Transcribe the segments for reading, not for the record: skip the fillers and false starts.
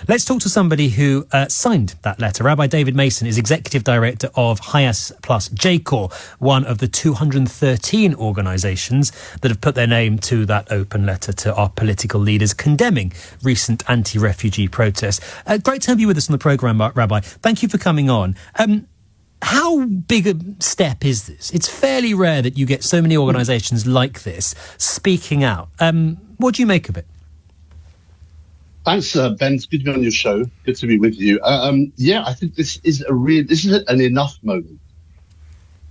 Let's talk to somebody who signed that letter. Rabbi David Mason is Executive Director of HIAS+JCORE, one of the 213 organisations that have put their name to that open letter to our political leaders condemning recent anti-refugee protests. Great to have you with us on the programme, Rabbi. Thank you for coming on. How big a step is this? It's fairly rare that you get so many organisations like this speaking out. What do you make of it? Thanks, Ben. It's good to be on your show. Good to be with you. I think this is an enough moment.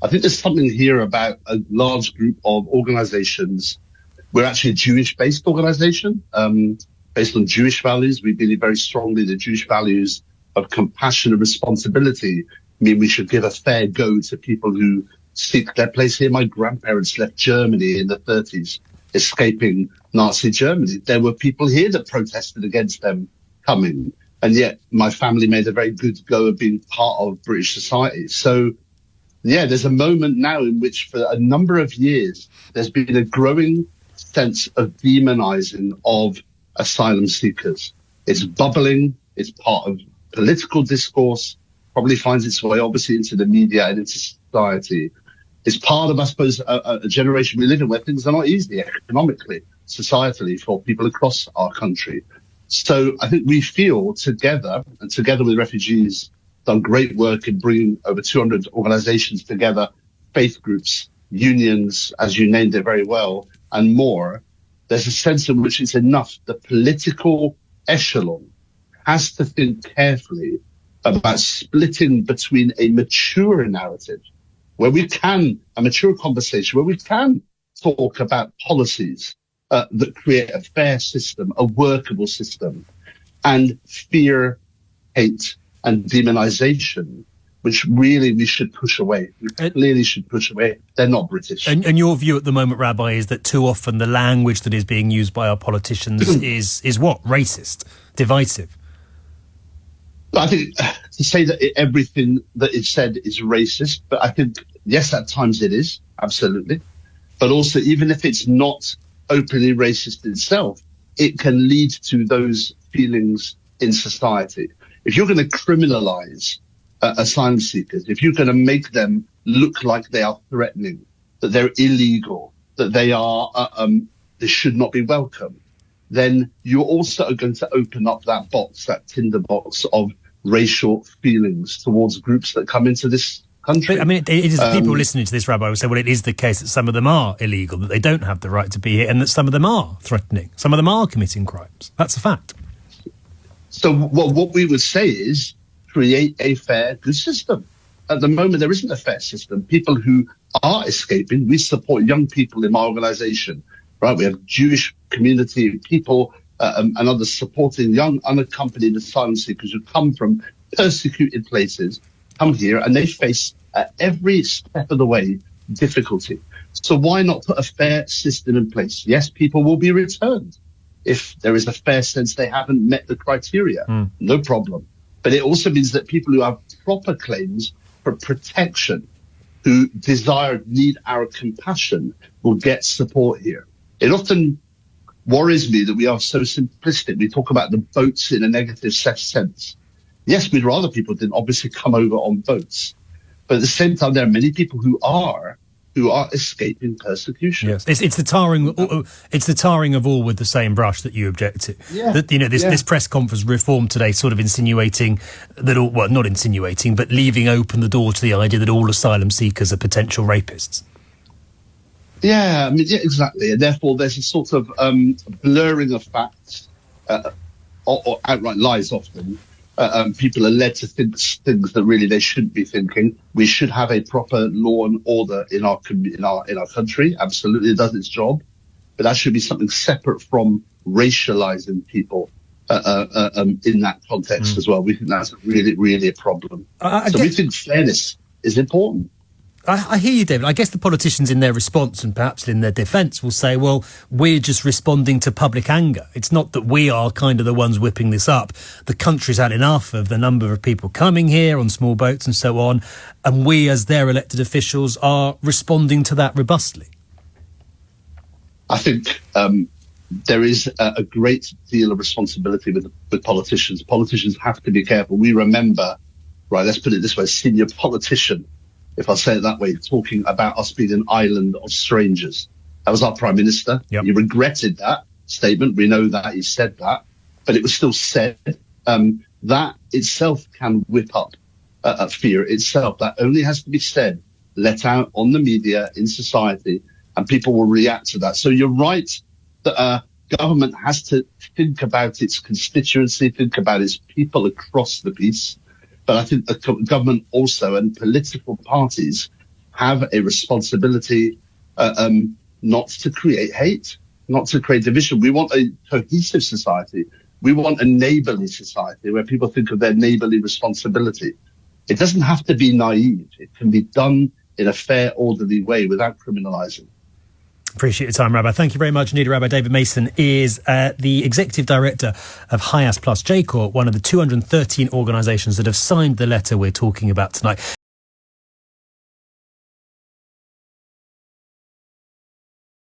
I think there's something here about a large group of organisations. We're actually a Jewish-based organisation, based on Jewish values. We believe very strongly the Jewish values of compassion and responsibility mean we should give a fair go to people who seek their place here. My grandparents left Germany in the 30s, escaping Nazi Germany. There were people here that protested against them coming, and yet my family made a very good go of being part of British society. So, yeah, there's a moment now in which for a number of years there's been a growing sense of demonizing of asylum seekers. It's bubbling, it's part of political discourse, probably finds its way obviously into the media and into society. It's part of, I suppose, a generation we live in where things are not easy economically, societally, for people across our country. So I think we feel together, and Together With Refugees, done great work in bringing over 200 organisations together, faith groups, unions, as you named it very well, and more. There's a sense in which it's enough. The political echelon has to think carefully about splitting between a mature narrative, where we can, a mature conversation, where we can talk about policies that create a fair system, a workable system, and fear, hate, and demonization, which really we should push away. We clearly should push away. They're not British. And your view at the moment, Rabbi, is that too often the language that is being used by our politicians is what? Racist, divisive? I think to say that everything that is said is racist, but I think, yes, at times it is, absolutely. But also, even if it's not openly racist itself, it can lead to those feelings in society. If you're going to criminalize asylum seekers, if you're going to make them look like they are threatening, that they're illegal, that they are, they should not be welcome, then you also are going to open up that box, that tinderbox of racial feelings towards groups that come into this country. But, I mean, it is people listening to this, Rabbi, will say, well, it is the case that some of them are illegal, that they don't have the right to be here, and that some of them are threatening. Some of them are committing crimes. That's a fact. So what we would say is create a fair, good system. At the moment, there isn't a fair system. People who are escaping, we support young people in my organisation, right? We have Jewish community people and others supporting young unaccompanied asylum seekers who come from persecuted places, come here, and they face at every step of the way difficulty. So why not put a fair system in place? Yes, people will be returned if there is a fair sense they haven't met the criteria. No problem. But it also means that people who have proper claims for protection, who need our compassion, will get support here. It often worries me that we are so simplistic. We talk about the boats in a negative sense. Yes, we'd rather people didn't obviously come over on boats. But at the same time, there are many people who are escaping persecution. Yes, it's the tarring of all with the same brush that you object to. Yeah. That, this press conference Reform today, sort of insinuating that, not insinuating, but leaving open the door to the idea that all asylum seekers are potential rapists. Yeah, I mean, yeah, exactly. And therefore, there's a sort of blurring of facts or outright lies often. People are led to think things that really they shouldn't be thinking. We should have a proper law and order in our country. Absolutely, it does its job, but that should be something separate from racializing people in that context as well. We think that's really, really a problem. We think fairness is important. I hear you, David. I guess the politicians in their response and perhaps in their defence will say, well, we're just responding to public anger. It's not that we are kind of the ones whipping this up. The country's had enough of the number of people coming here on small boats and so on, and we as their elected officials are responding to that robustly. I think there is a great deal of responsibility with politicians. Politicians have to be careful. We remember, right, let's put it this way, senior politician, if I say it that way, talking about us being an island of strangers. That was our Prime Minister. Yep. He regretted that statement. We know that he said that, but it was still said. That itself can whip up fear itself. That only has to be said, let out on the media, in society, and people will react to that. So you're right that government has to think about its constituency, think about its people across the piece. But I think the government also and political parties have a responsibility not to create hate, not to create division. We want a cohesive society. We want a neighbourly society where people think of their neighbourly responsibility. It doesn't have to be naive. It can be done in a fair, orderly way without criminalising. Appreciate your time, Rabbi. Thank you very much indeed. Rabbi David Mason is the Executive Director of HIAS+JCORE, one of the 213 organisations that have signed the letter we're talking about tonight.